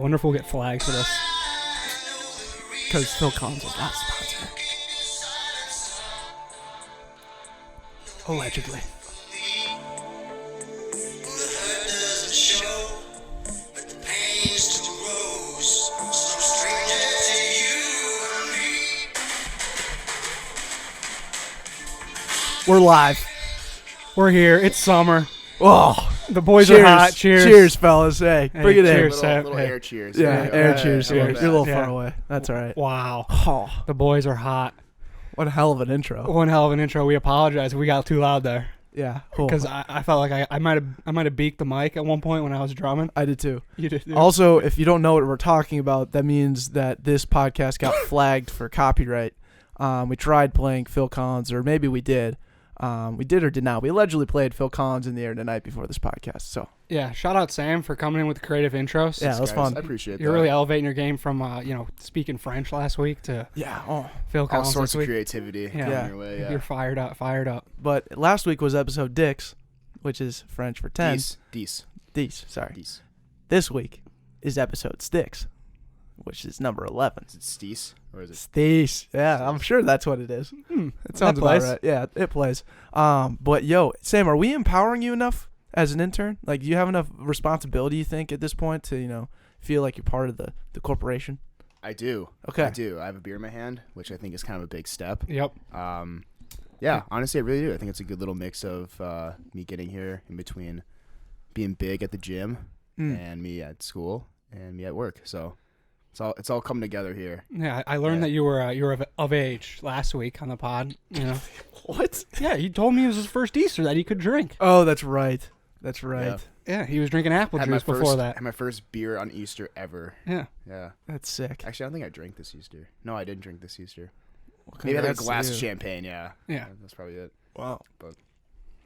wonder if we'll get flagged for this. Because Phil Collins is not a sponsor. Allegedly. We're live. We're here. It's summer. Oh, The boys are hot. Cheers. Cheers, fellas. Hey, bring it in. cheers. Little air cheers. Yeah, air cheers. I love You're that. a little Yeah. far away. That's all right. Wow. Oh, The boys are hot. what a hell of an intro. One hell of an intro. We apologize if we got too loud there. Yeah, cool. Because I felt like I might have beaked the mic at one point when I was drumming. I did too. You did. Too. Also, if you don't know what we're talking about, that means that this podcast got flagged for copyright. We tried playing Phil Collins, or maybe we did. We did or did not. We allegedly played Phil Collins in the air tonight before this podcast. So Yeah. Shout out Sam for coming in with the creative intros. yeah, it was Guys, fun. I appreciate You're that. really elevating your game from speaking French last week to Yeah. Oh, Phil All Collins sorts this of week. creativity Yeah. coming your way. Yeah. You're fired up. but last week was episode Dix, which is French for 10. Dece. Sorry. Dece. This week is episode Sticks, which is number 11. Is it Steece or is it? Sticks. Yeah, I'm sure that's what it is. It sounds That about plays. right. Yeah, it plays. But yo, Sam, are we empowering you enough as an intern? Like, do you have enough responsibility, you think, at this point to, feel like you're part of the corporation? I do. Okay. I do. I have a beer in my hand, which I think is kind of a big step. Yep. Yeah, honestly, I really do. I think it's a good little mix of me getting here in between being big at the gym and me at school and me at work. So it's all coming together here. Yeah, I learned Yeah. that you were of age last week on the pod. What? Yeah, he told me it was his first Easter that he could drink. Oh, that's right. That's right. Yeah. Yeah, he was drinking apple Had my juice before that. Had my first beer on Easter ever. Yeah. Yeah. That's sick. Actually, I don't think I drank this Easter. No, I didn't drink this Easter. Well, Maybe I had a congrats to glass you. of champagne. Yeah. Yeah. That's probably it. Wow.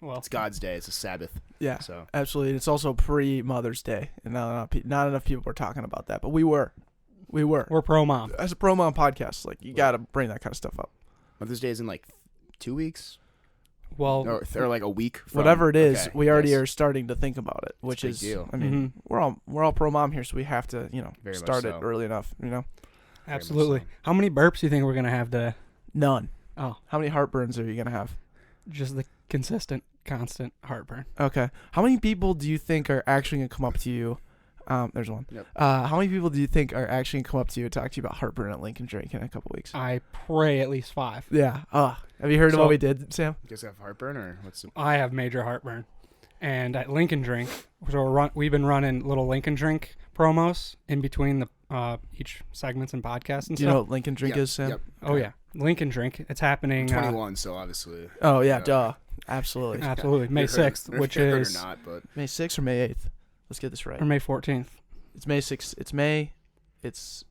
Well, It's God's day. It's a Sabbath. Yeah, So absolutely. It's also pre-Mother's Day, and not enough people were talking about that, but we were. we're pro mom. As a pro-mom podcast, like, you got to bring that kind of stuff up. Mother's Day is in like 2 weeks. Well, Or like a week. From, Whatever it is, okay, we already yes. are starting to think about it, which a big is, deal. I mean, we're all pro-mom here, so we have to, Very much start it so. early enough, absolutely. so. How many burps do you think we're gonna have today? None. Oh, How many heartburns are you gonna have? just the constant heartburn. Okay. How many people do you think are actually gonna come up to you? There's one. Yep. How many people do you think are actually gonna come up to you and talk to you about heartburn at Lincoln Drink in a couple weeks? I pray at least 5. Yeah. Have you heard of So- what we did, Sam? You guys have heartburn or what's the... I have major heartburn, and at Lincoln Drink, so we've been running little Lincoln Drink promos in between the each segments and podcasts and Do you know stuff. what Lincoln Drink Yep, is, Sam? Yep. Oh yeah, Lincoln Drink. It's happening. 21, so obviously. Oh yeah, Yeah. duh. Absolutely. Absolutely, May You heard- 6th, which you heard is or not, but May 6th or May 8th? Let's get this right. or May 14th. It's May 6th. It's May. It's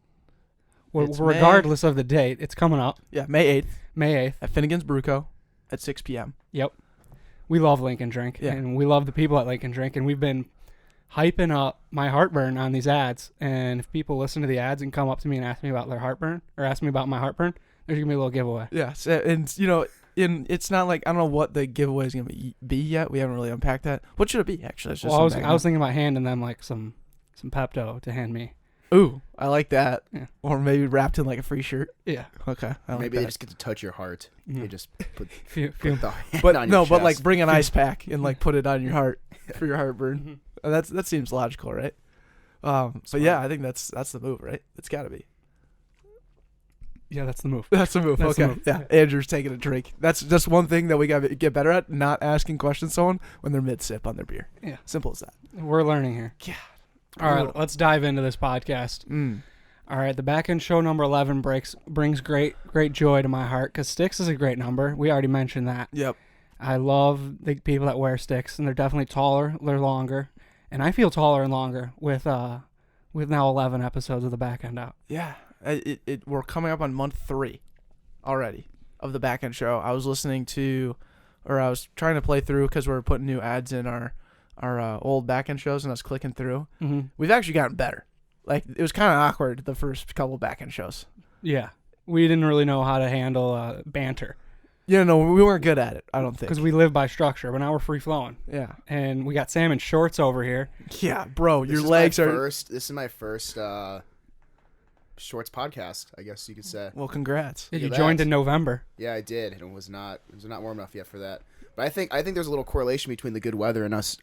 It's May. Regardless of the date, it's coming up. May 8th May 8th. at Finnegan's Brew Co. at 6 p.m. Yep. We love Lincoln Drink, Yeah. and we love the people at Lincoln Drink, and we've been hyping up my heartburn on these ads. And if people listen to the ads and come up to me and ask me about their heartburn or ask me about my heartburn, there's gonna be a little giveaway. Yeah, and it's not like, I don't know what the giveaway is gonna be yet. We haven't really unpacked that. What should it be actually? It's just Well, some I was thinking about handing them like some Pepto to hand me. Ooh, I like that. Yeah. Or maybe wrapped in like a free shirt. Yeah. Okay, I like maybe they that. just get to touch your heart. Mhm. They just put Feel, the hand But on no, your but like chest. bring an ice pack and like put it on your heart for your heartburn. Mhm. That seems logical, right? But yeah, I think that's the move, right? It's got to be. Yeah, that's the move. That's the move. That's the okay. move. Yeah. Andrew's taking a drink. That's just one thing that we got to get better at, not asking questions to someone when they're mid-sip on their beer. Yeah. Simple as that. We're learning here. Yeah. All right, let's dive into this podcast. All right, the back end show number 11 brings great joy to my heart because Sticks is a great number. We already mentioned that. Yep. I love the people that wear Sticks, and they're definitely taller. They're longer, and I feel taller and longer with now 11 episodes of the back end out. Yeah. We're coming up on month 3 already of the back end show. I was listening to, or I was trying to play through because we were putting new ads in our old back end shows, and I was clicking through. Mm-hmm. We've actually gotten better. Like, it was kind of awkward the first couple back end shows. Yeah, we didn't really know how to handle banter. Yeah, no, we weren't good at it. I don't think. because we live by structure, but now we're free flowing, Yeah. and we got salmon shorts over here. Yeah, bro, your This is legs my are. This is my first shorts podcast, I guess you could say. Well, congrats. Yeah, Look you at joined that. in November. Yeah, I did, and it was not warm enough yet for that. But I think there's a little correlation between the good weather and us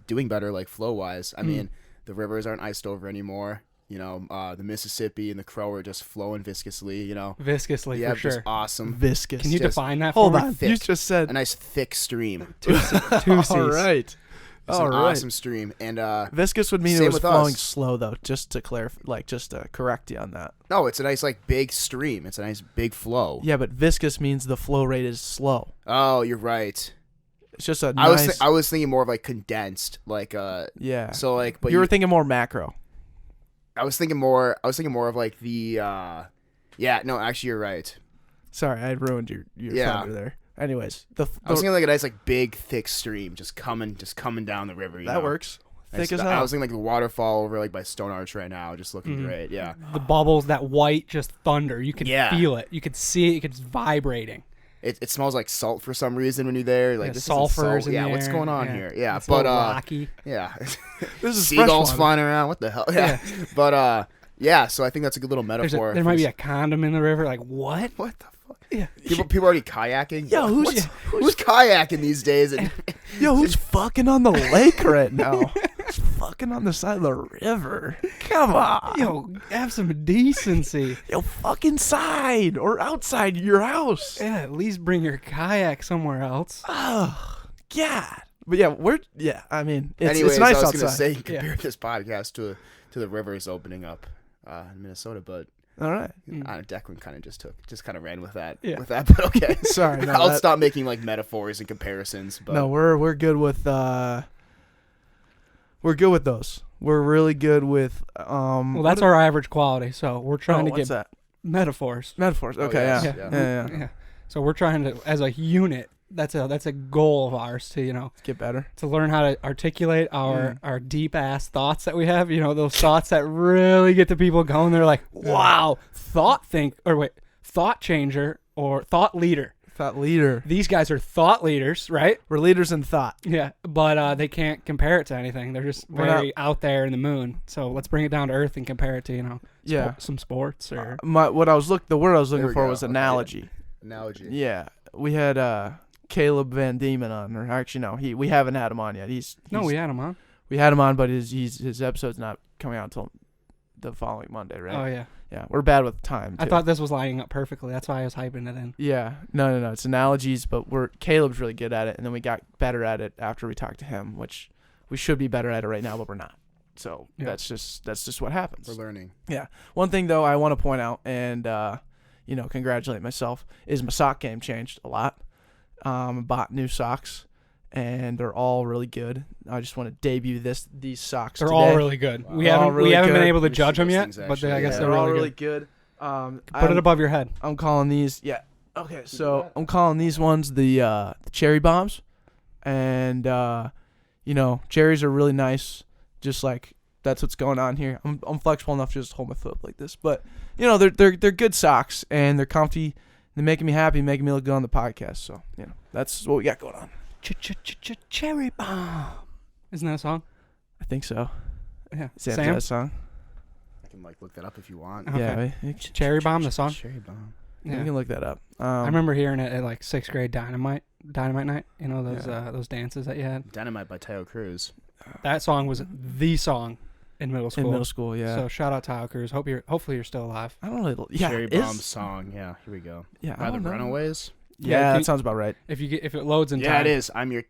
doing better, like flow wise. I mean, the rivers aren't iced over anymore. You know, the Mississippi and the Crow are just flowing viscously. You know, Viscously, yeah, for sure. just awesome. Viscous. Can you just- define that Hold for me? on. Thick. You just said. A nice thick stream. Two C's. All right. It's All an right. awesome stream, and Viscous would mean Same it was with flowing us. slow, though. Just to clarify, just to correct you on that. no, it's a nice like big stream. It's a nice big flow. Yeah, but viscous means the flow rate is slow. Oh, you're right. It's just a I nice. was thinking more of like condensed, like yeah. So like, but you were thinking more macro. I was thinking more of like the yeah. No, actually, you're right. Sorry, I ruined your Yeah. thunder there. Anyways, I was thinking like a nice like big thick stream just coming down the river. You that know? works. I Thick as I hell. was thinking like the waterfall over like by Stone Arch right now, just looking great. Yeah. The bubbles, that white, just thunder. You can Yeah. feel it. You can see it. It's vibrating. It smells like salt for some reason when you're there. Like Yeah, this isn't sulfurs salt. in Yeah, there. what's going on here? Yeah, It's a but little rocky. yeah, This is seagulls freshwater. flying around. What the hell? Yeah, but yeah. So I think that's a good little metaphor. There might be a condom in the river. Like what? what the fuck? Yeah. People already kayaking. Yo, who's kayaking these days? And Yo, who's fucking on the lake right now? Who's fucking on the side of the river? Come on. Yo, have some decency. Yo, fuck inside or outside your house. Yeah, at least bring your kayak somewhere else. Oh, God. But yeah, I mean, it's anyways, nice I was outside. gonna say compare this podcast to the rivers opening up in Minnesota, but All right. Declan kind of just kind of ran with that. Yeah. But okay. Sorry, no, I'll that- stop making like metaphors and comparisons. But No, we're good with those. We're really good with Well, that's our average quality. So we're trying to what's get that? metaphors. Metaphors. Okay, yes, yeah. yeah. Yeah. So we're trying to, as a unit, that's a goal of ours to Get better. to learn how to articulate our deep ass thoughts that we have. Those thoughts that really get the people going. They're like, wow, thought changer or thought leader. Thought leader. These guys are thought leaders, right? We're leaders in thought. Yeah, but they can't compare it to anything. They're just We're very out there in the moon. So let's bring it down to earth and compare it to Yeah. some sports or The word I was looking There we for go. was Okay. analogy. analogy. Yeah, we had Caleb Van Deman on, or actually no, we haven't had him on yet. we had him on. We had him on, but his episode's not coming out until the following Monday, right? Oh yeah, Yeah, we're bad with time. I too. thought this was lining up perfectly. That's why I was hyping it in. Yeah, no. It's analogies, but Caleb's really good at it, and then we got better at it after we talked to him, which we should be better at it right now, but we're not. So Yeah. that's just what happens. We're learning. One thing though I want to point out and congratulate myself is my sock game changed a lot. Bought new socks, and they're all really good. I just want to debut these socks. They're today. all really good. Wow. We They're all haven't really been good. able to Let me see judge them those yet, things, but actually. I guess Yeah. they're They're all really really good. good. Put it above your head. I'm calling these. Yeah. Okay. So I'm calling these ones the cherry bombs, and cherries are really nice. Just like that's what's going on here. I'm flexible enough to just hold my foot up like this, but they're good socks and they're comfy. They're making me happy, making me look good on the podcast. So that's what we got going on. Cherry bomb. Isn't that a song? I think so. Yeah. Is that Sam? that song? I can look that up if you want. Okay. Yeah. Cherry bomb, the song. Cherry bomb. Yeah. We can look that up. I remember hearing it at like 6th grade dynamite night. Those Yeah. those dances that you had. Dynamite by Tayo Cruz. That song was the song in middle school. in middle school. Yeah. So shout out Tyler Cruz. Hopefully you're still alive. I don't really. Yeah. Cherry is- bomb song. Yeah, here we go. Yeah. I By the don't know. Runaways. Yeah, Yeah, that sounds about right. If it loads in Yeah, time. it is. I'm your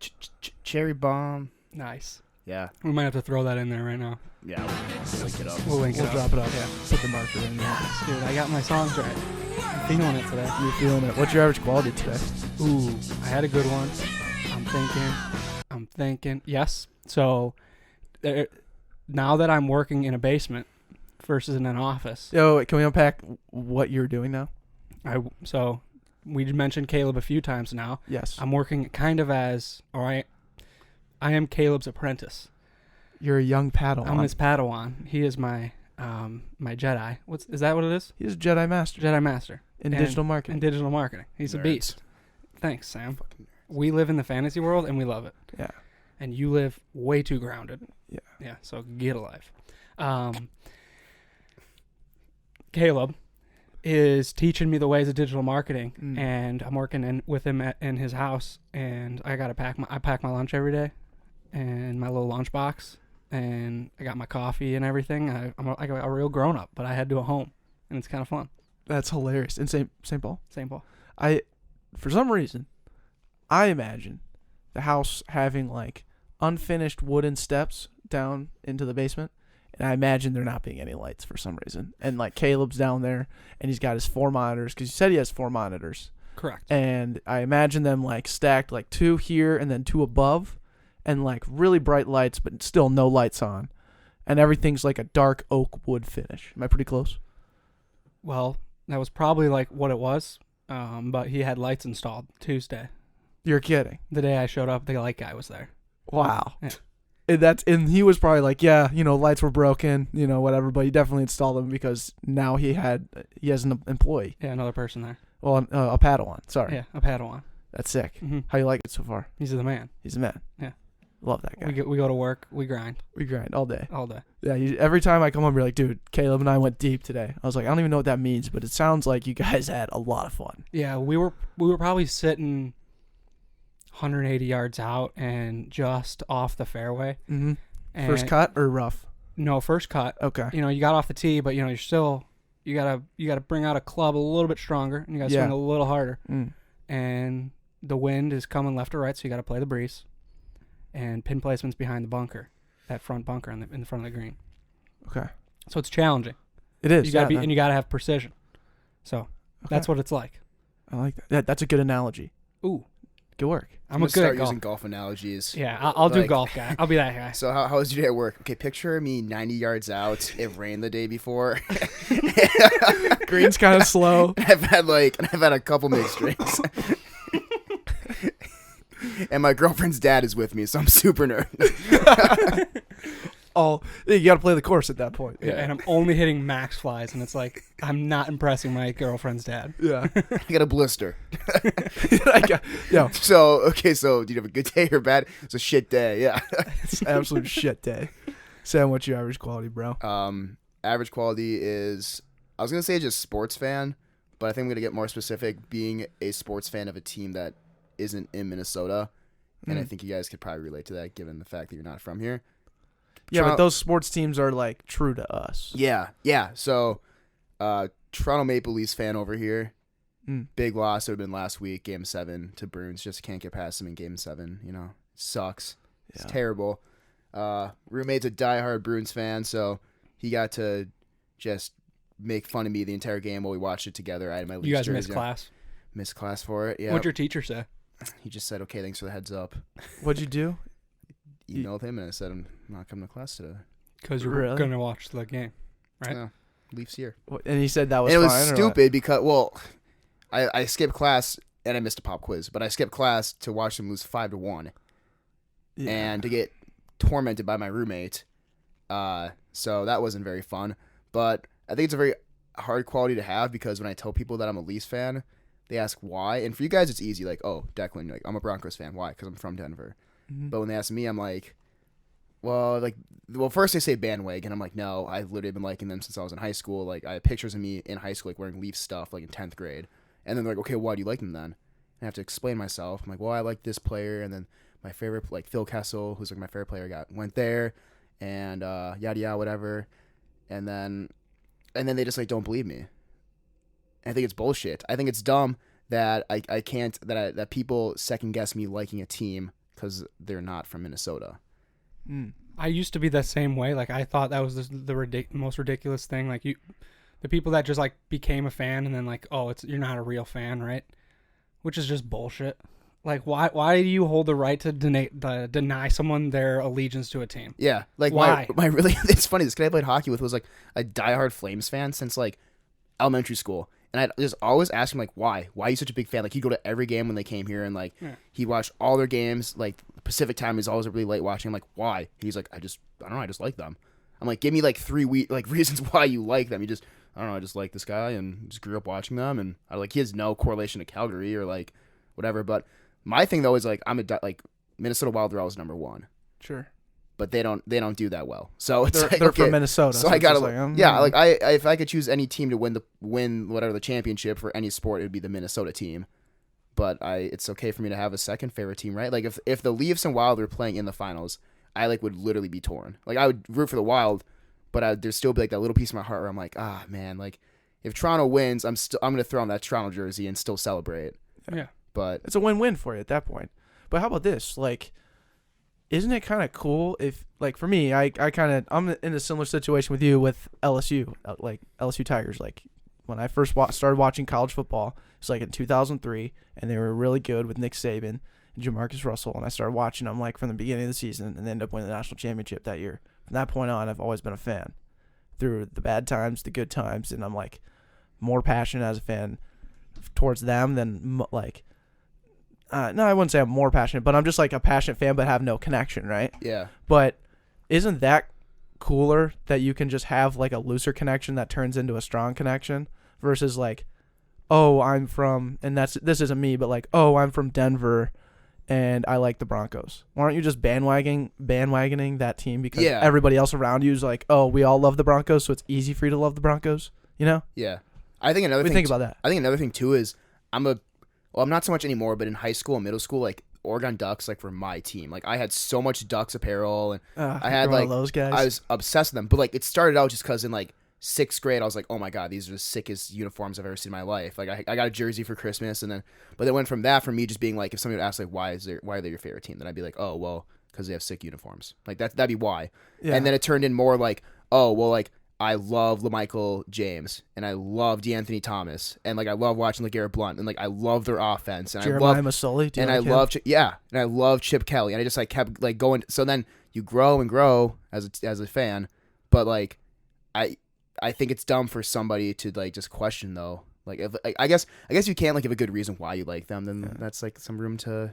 cherry bomb. Nice. Yeah, We might have to throw that in there right now. yeah. We'll link it up. We'll link We'll it drop up. it up. Yeah. Put the marker in there. Dude, I got my songs right. I'm feeling it today. You're feeling it. What's your average quality today? Ooh, I had a good one. I'm thinking. Yes. So, now that I'm working in a basement versus in an office, Yo, can we unpack what you're doing now? so we mentioned Caleb a few times now. Yes. I'm working kind of as, I am Caleb's apprentice. You're a young Padawan. I'm his Padawan. He is my Jedi. Is that what it is? He's a Jedi Master Jedi Master in And- digital marketing. in digital marketing. He's a Nerds. beast. Thanks, Sam. Fucking We live in the fantasy world and we love it. Yeah. And you live way too grounded. Yeah. Yeah. So get a life. Caleb is teaching me the ways of digital marketing, and I'm working with him in his house, and I pack my lunch every day, and my little lunch box, and I got my coffee and everything. I'm a real grown up, but I had to do it home, and it's kind of fun. That's hilarious. In St. Paul? St. Paul. For some reason, I imagine the house having like unfinished wooden steps down into the basement. And I imagine there not being any lights for some reason. And like Caleb's down there and he's got his 4 monitors because you said he has 4 monitors. Correct. And I imagine them like stacked like 2 here and then 2 above and like really bright lights but still no lights on. And everything's like a dark oak wood finish. Am I pretty close? Well, that was probably like what it was. But he had lights installed Tuesday. You're kidding. The day I showed up, the light guy was there. Wow. Yeah. And he was probably like, yeah, lights were broken, whatever, but he definitely installed them because now he has an employee. Yeah, another person there. Well, a Padawan. Sorry. Yeah, a Padawan. That's sick. Mm-hmm. How you like it so far? He's the man. He's the man. Yeah. Love that guy. We go to work. We grind. We grind all day. All day. Yeah. Every time I come home, you're like, dude, Caleb and I went deep today. I was like, I don't even know what that means, but it sounds like you guys had a lot of fun. Yeah, we were probably sitting 180 yards out and just off the fairway. Mm-hmm. First cut or rough? No, first cut. Okay. You got off the tee, but you're still you gotta bring out a club a little bit stronger and you gotta swing a little harder. And the wind is coming left or right, so you gotta play the breeze. And pin placement's behind the bunker, that front bunker in the front of the green. Okay. So it's challenging. It is. You gotta and you gotta have precision. So that's what it's like. I like that. That's a good analogy. Ooh. Good work. I'm a good start at golf. using golf analogies. Yeah, I'll do golf guy. I'll be that guy. So how was your day at work? Okay, picture me 90 yards out. It rained the day before. Green's kind of slow. I've had a couple mixed drinks. And my girlfriend's dad is with me, so I'm super nervous. Oh, you got to play the course at that point. Yeah, and I'm only hitting max flies, and it's like I'm not impressing my girlfriend's dad. Yeah. I got a blister. Yeah. So do you have a good day or bad? It's a shit day, yeah. It's an absolute shit day. Sam, what's your average quality, bro? Average quality is, I was going to say just sports fan, but I think I'm going to get more specific, being a sports fan of a team that isn't in Minnesota. And I think you guys could probably relate to that given the fact that you're not from here. Yeah, but those sports teams are like true to us. Yeah. So, Toronto Maple Leafs fan over here. Big loss would have been last week, Game 7 to Bruins. Just can't get past them in Game 7. It sucks. It's terrible. Roommate's a diehard Bruins fan, so he got to just make fun of me the entire game while we watched it together. I had my Leafs You guys jersey missed class. Missed class for it. Yeah. What'd your teacher say? He just said, "Okay, thanks for the heads up." What'd you do? Emailed him and I said, "I'm not coming to class today." Because you were going to watch the game, right? No, Leafs here. And he said that was fine. It was fine, stupid because, I skipped class and I missed a pop quiz, but I skipped class to watch them lose 5-1, and to get tormented by my roommate. So that wasn't very fun. But I think it's a very hard quality to have because when I tell people that I'm a Leafs fan, they ask why. And for you guys, it's easy. Like, oh, Declan, like, I'm a Broncos fan. Why? Because I'm from Denver. Mm-hmm. But when they ask me, I'm like, well, first they say Bandwagon. I'm like, no, I've literally been liking them since I was in high school. Like, I have pictures of me in high school, like, wearing Leafs stuff, like, in 10th grade. And then they're like, okay, why do you like them then? And I have to explain myself. I'm like, well, I like this player. And then my favorite, like, Phil Kessel, who's, like, my favorite player, went there. And yada, yada, whatever. And then they just, like, don't believe me. I think it's bullshit. I think it's dumb that I can't that people second guess me liking a team because they're not from Minnesota. I used to be the same way. Like I thought that was the most ridiculous thing. Like the people that just like became a fan and then like, oh, you're not a real fan, right? Which is just bullshit. Like why do you hold the right to deny someone their allegiance to a team? Yeah, like why? My really it's funny. This kid I played hockey with was like a diehard Flames fan since like elementary school. And I'd just always ask him, like, why? Why are you such a big fan? Like, he'd go to every game when they came here, and, like, he watched all their games. Like, Pacific time, he's always really late watching. I'm like, why? He's like, I don't know, I just like them. I'm like, give me, like, 3 reasons why you like them. I don't know, I just like this guy, and just grew up watching them. And, he has no correlation to Calgary or, like, whatever. But my thing though is like like Minnesota Wild are always number 1. Sure. But they don't do that well. So it's they're, like, they're okay, from Minnesota. So I gotta like if I could choose any team to win whatever the championship for any sport, it would be the Minnesota team. But it's okay for me to have a second favorite team, right? Like if the Leafs and Wild were playing in the finals, I like would literally be torn. Like I would root for the Wild, but there'd still be like that little piece of my heart where I'm like, man, like if Toronto wins, I'm gonna throw on that Toronto jersey and still celebrate. Yeah. But it's a win-win for you at that point. But how about this? Like, isn't it kind of cool if, like, for me, I'm in a similar situation with you with LSU, like LSU Tigers. Like, when I first started watching college football, it's like in 2003, and they were really good with Nick Saban and Jamarcus Russell, and I started watching them like from the beginning of the season, and they ended up winning the national championship that year. From that point on, I've always been a fan, through the bad times, the good times, and I'm like more passionate as a fan towards them than like. No, I wouldn't say I'm more passionate, but I'm just like a passionate fan but have no connection, right? Yeah. But isn't that cooler that you can just have like a looser connection that turns into a strong connection versus like, oh, I'm from, and this isn't me, but like, oh, I'm from Denver and I like the Broncos. Why aren't you just bandwagoning that team because everybody else around you is like, oh, we all love the Broncos, so it's easy for you to love the Broncos, you know? Yeah. I think another thing. Think about that. I think another thing too is I'm not so much anymore, but in high school and middle school, like Oregon Ducks, like were my team. Like I had so much Ducks apparel, and I had like those guys. I was obsessed with them. But like it started out just because in like 6th grade, I was like, oh my god, these are the sickest uniforms I've ever seen in my life. Like I got a jersey for Christmas, but it went from that, from me just being like, if somebody would ask like why are they your favorite team, then I'd be like, oh well, because they have sick uniforms. Like that'd be why. Yeah. And then it turned in more like, oh well, like I love LaMichael James and I love DeAnthony Thomas and like I love watching LeGarrette Blount and like I love their offense and Jeremiah Masoli, and I love and I love Chip Kelly, and I just like kept like going. So then you grow and grow as a fan, but like I think it's dumb for somebody to like just question though. Like if I guess you can't like give a good reason why you like them, then that's like some room to.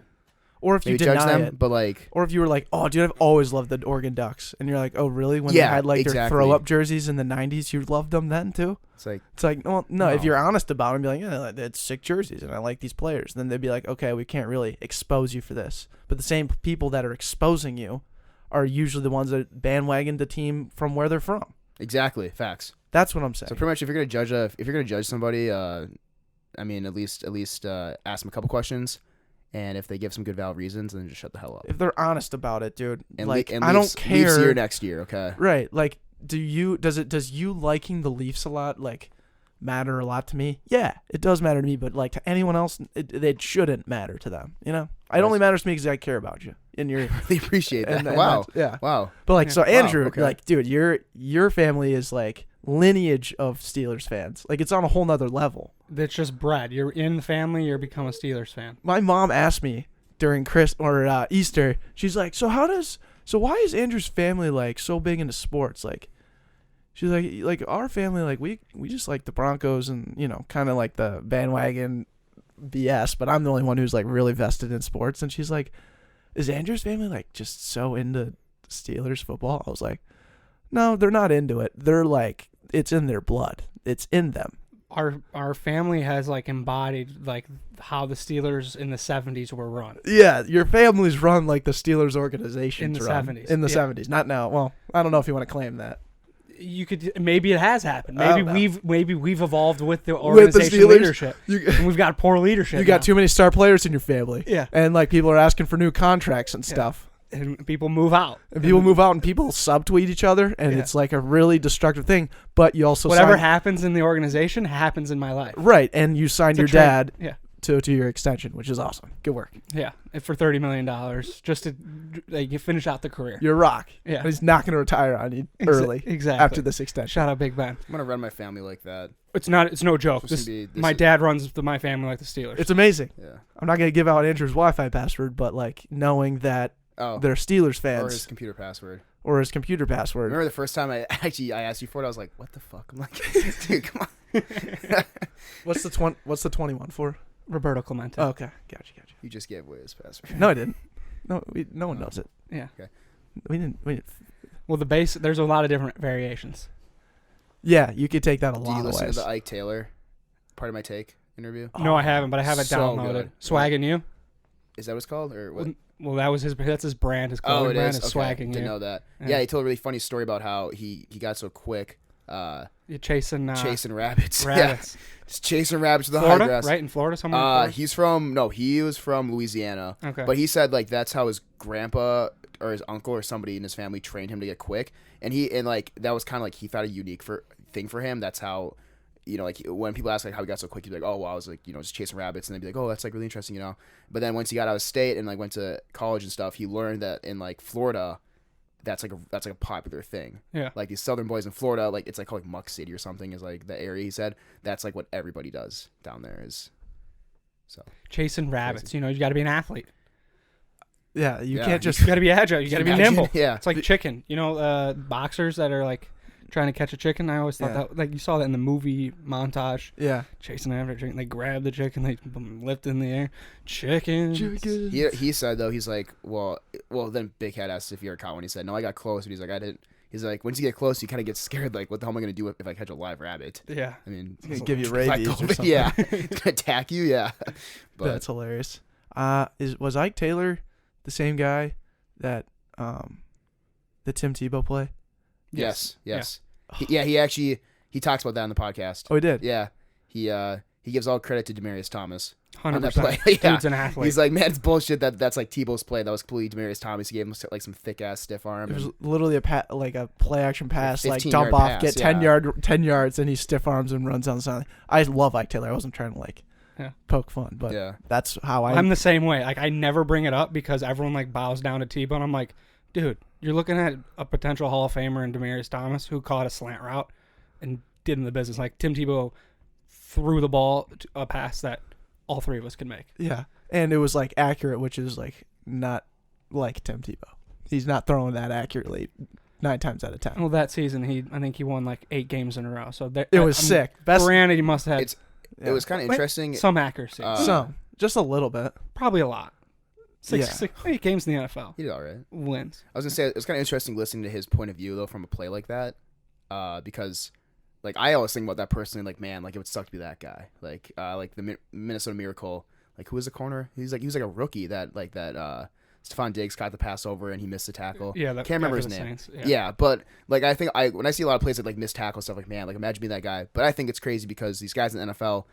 Or if you deny them, it, but like, or if you were like, "Oh, dude, I've always loved the Oregon Ducks," and you're like, "Oh, really?" When they had like their throw-up jerseys in the '90s, you loved them then too. It's like, well, no. If you're honest about it, and be like, "Yeah, it's sick jerseys, and I like these players," then they'd be like, "Okay, we can't really expose you for this." But the same people that are exposing you are usually the ones that bandwagon the team from where they're from. Exactly, facts. That's what I'm saying. So pretty much, if you're gonna judge somebody, I mean, at least ask them a couple questions. And if they give some good valid reasons, then just shut the hell up. If they're honest about it, dude. And like, I don't care. Leafs year next year, okay? Right. Like, does you liking the Leafs a lot, like, matter a lot to me? Yeah, it does matter to me, but, like, to anyone else, it shouldn't matter to them, you know? It only matters to me because I care about you. And you're... I really appreciate that. Wow. Yeah. Wow. But, like, so Andrew, okay. like, dude, your family is, like, lineage of Steelers fans. Like, it's on a whole nother level. That's just bred. You're in the family, you're become a Steelers fan. My mom asked me during Easter, she's like, so why is Andrew's family like so big into sports? Like, she's like our family, like we just like the Broncos and, you know, kind of like the bandwagon BS, but I'm the only one who's like really vested in sports. And she's like, is Andrew's family like just so into Steelers football? I was like, no, they're not into it. They're like, it's in their blood. It's in them. Our family has like embodied like how the Steelers in the 70s were run. Yeah, your family's run like the Steelers organization in the 70s. In the 70s, not now. Well, I don't know if you want to claim that. You could, maybe it has happened. Maybe we've evolved with the organization leadership. And we've got poor leadership. You got too many star players in your family. Yeah, and like people are asking for new contracts and stuff. And people move out. And people subtweet each other, and it's like a really destructive thing. But you also whatever happens in the organization happens in my life. Right, and you signed your dad to your extension, which is awesome. Good work. Yeah, for $30 million just to like finish out the career. You're a rock. Yeah, and he's not going to retire on you early. Exactly after this extension. Shout out Big Ben. I'm gonna run my family like that. It's no joke. My dad runs my family like the Steelers. It's amazing. Yeah, I'm not going to give out Andrew's Wi-Fi password, but like knowing that. Oh, they're Steelers fans. Or his computer password. Remember the first time I asked you for it, I was like, what the fuck? I'm like, dude, come on. What's the 21 for? Roberto Clemente. Oh, okay. Gotcha. You just gave away his password. No, I didn't. No one knows it. Yeah. Okay. We didn't. Well, there's a lot of different variations. Yeah, you could take that a lot of ways. Do you listen to the Ike Taylor part of my take? interview? No, I haven't, but I have it So downloaded. good. Swagging You? Is that what it's called? Or what? Well, that's his brand. His Oh, clothing it brand is? is Okay. Swagging Didn't You. know that. Yeah. Yeah, he told a really funny story about how he got so quick You're chasing rabbits. rabbits. Just chasing rabbits with the Florida, high grass. right? In Florida, somewhere in Florida? He was from Louisiana. Okay. But he said like that's how his grandpa or his uncle or somebody in his family trained him to get quick, and that was kind of like he thought a unique thing for him. That's how, like when people ask like how he got so quick, he'd be like, oh well, I was like just chasing rabbits, and they'd be like, oh that's like really interesting, But then once he got out of state and like went to college and stuff, he learned that in like Florida, that's like a popular thing. Yeah. Like these southern boys in Florida, like it's like called Muck City or something is like the area he said. That's like what everybody does down there is. So Chasing rabbits. You got to be an athlete. Yeah, you Yeah, can't just. You got to be agile. You got to be Imagine, nimble. yeah. It's like chicken. Boxers that are like trying to catch a chicken. I always thought Yeah. that, like you saw that in the movie montage. Yeah. Chasing after a chicken. They grab the chicken. They lift in the air. Chicken. He said though, he's like, well then Big Head asked if he ever caught one. He said no, I got close, but he's like I didn't. He's like, once you get close, you kind of get scared. Like, what the hell am I gonna do if I catch a live rabbit? Yeah. I mean, It's gonna give you like rabies or COVID, something. yeah, it's gonna attack you, yeah. But That's hilarious. Was Ike Taylor the same guy that the Tim Tebow play? yes. He talks about that on the podcast. Oh, he did. Yeah, he gives all credit to Demaryius Thomas on that 100%. play. Yeah. Dude's an athlete. He's like, man, it's bullshit that's like Tebow's play. That was completely Demaryius Thomas. He gave him like some thick ass stiff arm. It was and- literally a play action pass, like 15-yard dump off, pass, get yeah. 10 yards, and he stiff arms and runs down the sideline. I love Ike Taylor. I wasn't trying to poke fun, but yeah. that's how I'm the same way. Like I never bring it up because everyone like bows down to Tebow, and I'm like, dude, you're looking at a potential Hall of Famer in Demaryius Thomas who caught a slant route and did in the business. Like Tim Tebow threw the ball to a pass that all three of us could make. Yeah, and it was like accurate, which is like not like Tim Tebow. He's not throwing that accurately 9 times out of 10. Well, that season I think he won like 8 games in a row. So It was sick. Best. Granted, he must have had It was kind of interesting. some accuracy, Some, just a little bit. probably a lot. Yeah. 8 games in the NFL He did all right. wins. I was gonna say it was kind of interesting listening to his point of view though from a play like that, because like I always think about that personally. Like man, like it would suck to be that guy. Like the Minnesota Miracle. Like who was the corner? He was like a rookie that Stephon Diggs caught the pass over and he missed the tackle. Yeah, that Can't remember guy his for the name. Saints, Yeah, but like I think when I see a lot of plays like missed tackle stuff, like man, like imagine being that guy. But I think it's crazy because these guys in the NFL,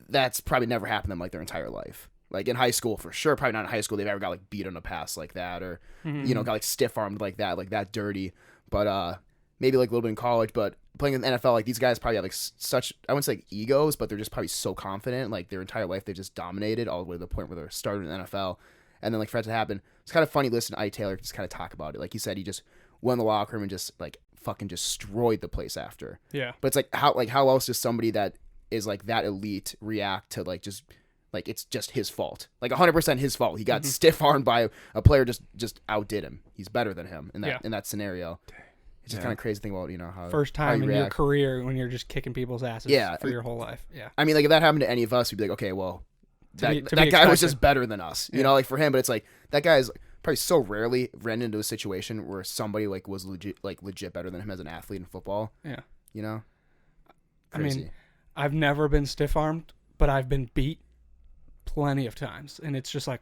that's probably never happened to them like their entire life. Like in high school for sure, probably not in high school they've ever got like beat on a pass like that or got like stiff armed like that dirty. But maybe like a little bit in college, but playing in the NFL, like these guys probably have like such, I wouldn't say like egos, but they're just probably so confident. Like their entire life they just dominated all the way to the point where they're started in the NFL. And then like for that to happen, it's kind of funny listening to Ike Taylor just kind of talk about it. Like he said, he just went in the locker room and just like fucking destroyed the place after. Yeah. But it's how else does somebody that is like that elite react to like just like it's just his fault, like 100% his fault. He got stiff armed by a player just outdid him. He's better than him in that scenario. It's just kind of crazy thing about how First how time you in your react. career when you're just kicking people's asses for your whole life. Yeah. I mean, like if that happened to any of us, we'd be like, okay, well, To be that guy was expected. just better than us, you know. Like for him, but it's like that guy is probably so rarely ran into a situation where somebody like was legit better than him as an athlete in football. Yeah. You know. I mean, I've never been stiff armed, but I've been beat plenty of times, and it's just like,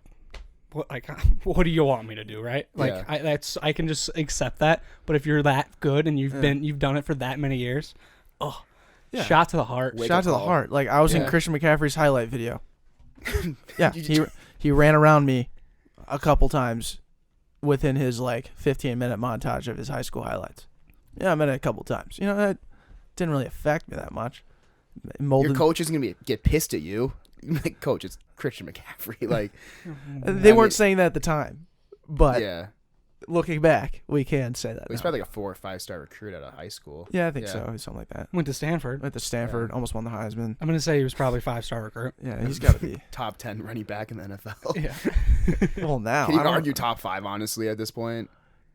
what do you want me to do, right? Like, Yeah. I can just accept that. But if you're that good and you've done it for that many years, Yeah. shot to the heart. Wake Shot up to the call. heart. Like I was in Yeah. Christian McCaffrey's highlight video. Yeah, he ran around me a couple times within his like 15-minute montage of his high school highlights. Yeah, I met it a couple times. You know, that didn't really affect me that much. Your coach is gonna get pissed at you. Like, coach, it's Christian McCaffrey. Like, They I weren't mean- saying that at the time, but yeah, looking back, we can say that. he's now. probably like a 4 or 5 star recruit out of high school. Yeah, I think so. Something like that. Went to Stanford. Went to Stanford, almost won the Heisman. I'm gonna say he was probably 5-star recruit. Yeah, he's got to be. Top 10 running back in the NFL. Yeah. Well, now Can you I don't- argue top 5 honestly at this point?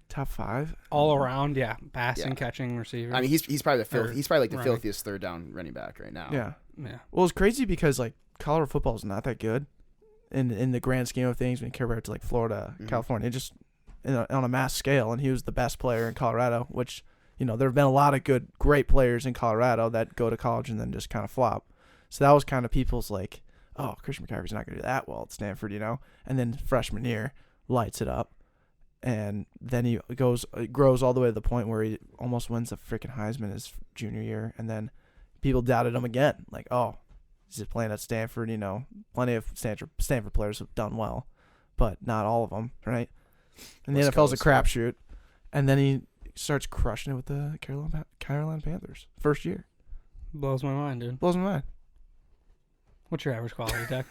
top 5. All around, yeah. Passing, Yeah. catching, receiving. I mean, he's probably he's probably like the running. filthiest third down running back right now. Yeah. yeah. Well, it's crazy because like Colorado football is not that good in the grand scheme of things when you compare it to like Florida, California, just on a mass scale. And he was the best player in Colorado, which, you know, there have been a lot of great players in Colorado that go to college and then just kind of flop. So that was kind of people's like, oh, Christian McCaffrey's not going to do that well at Stanford, And then freshman year lights it up. And then he grows all the way to the point where he almost wins the freaking Heisman his junior year. And then people doubted him again. Like, oh, he's playing at Stanford, Plenty of Stanford players have done well, but not all of them, right? And the NFL's a crapshoot. And then he starts crushing it with the Carolina Panthers. First year. Blows my mind, dude. Blows my mind. What's your average quality, Deck?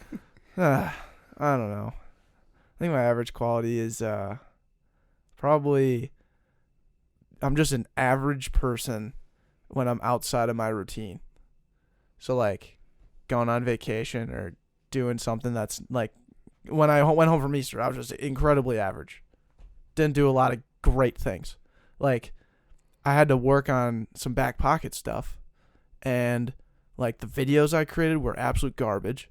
I don't know. I think my average quality is probably I'm just an average person when I'm outside of my routine. So, like, going on vacation or doing something that's, like, when I went home from Easter, I was just incredibly average. Didn't do a lot of great things. Like, I had to work on some Backpocket stuff, and, like, the videos I created were absolute garbage,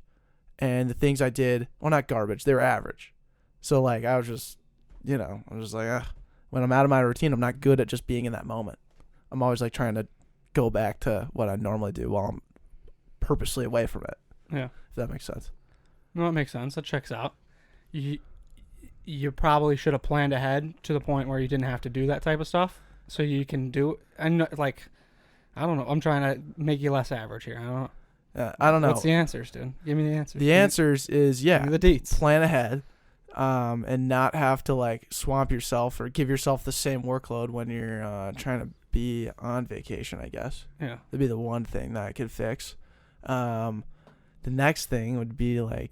and the things I did, well, not garbage, they were average. So, like, I was just, I'm just like, when I'm out of my routine, I'm not good at just being in that moment. I'm always, like, trying to go back to what I normally do while I'm purposely away from it. Yeah. If that makes sense. No, it makes sense. That checks out. You probably should have planned ahead to the point where you didn't have to do that type of stuff, so you can do. And like, I don't know. I'm trying to make you less average here. I don't know. What's the answers, dude? Give me the answers. The answers is give me the deets. Plan ahead, and not have to like swamp yourself or give yourself the same workload when you're trying to be on vacation. I guess. Yeah. That'd be the one thing that I could fix. The next thing would be like,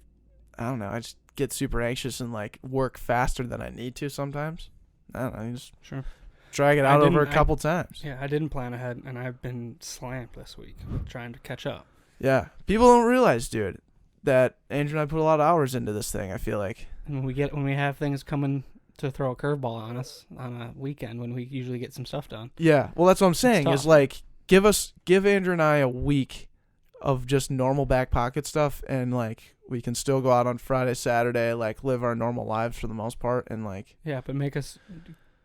I don't know. I just get super anxious and like work faster than I need to sometimes. I don't know. You just drag it out over a couple times. Yeah, I didn't plan ahead, and I've been slammed this week trying to catch up. Yeah, people don't realize, dude, that Andrew and I put a lot of hours into this thing. I feel like, and when we have things coming to throw a curveball on us on a weekend when we usually get some stuff done. Yeah, well, that's what I'm saying. Is like give Andrew and I a week of just normal Backpocket stuff, and like we can still go out on Friday, Saturday, like live our normal lives for the most part, and like but make us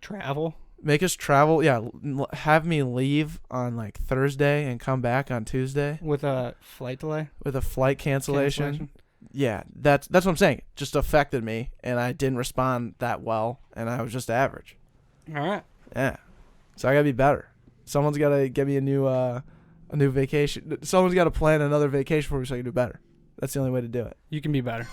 travel. Yeah, have me leave on like Thursday and come back on Tuesday with a flight delay, with a flight cancellation. Yeah, that's what I'm saying. Just affected me, and I didn't respond that well, and I was just average. All right. Yeah, so I gotta be better. Someone's gotta get me a new vacation. Someone's gotta plan another vacation for me so I can do better. That's the only way to do it. You can be better.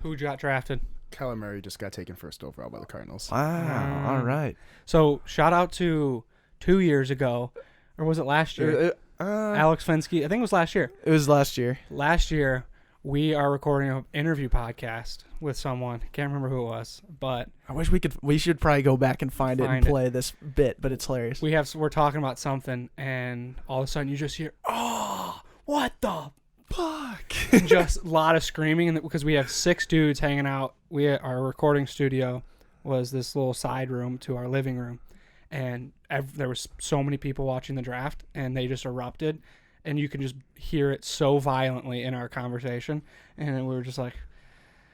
Who got drafted? Kyler Murray just got taken first overall by the Cardinals. Wow. All right. So shout out to 2 years ago, or was it last year? Alex Fensky. I think it was last year. It was last year. Last year, we are recording an interview podcast with someone. Can't remember who it was, but I wish we should probably go back and find it and play this bit, but it's hilarious. We're talking about something, and all of a sudden you just hear, "Oh, what the fuck!" Just a lot of screaming, and because we have 6 dudes hanging out. Our recording studio was this little side room to our living room, and there was so many people watching the draft, and they just erupted, and you can just hear it so violently in our conversation, and then we were just like,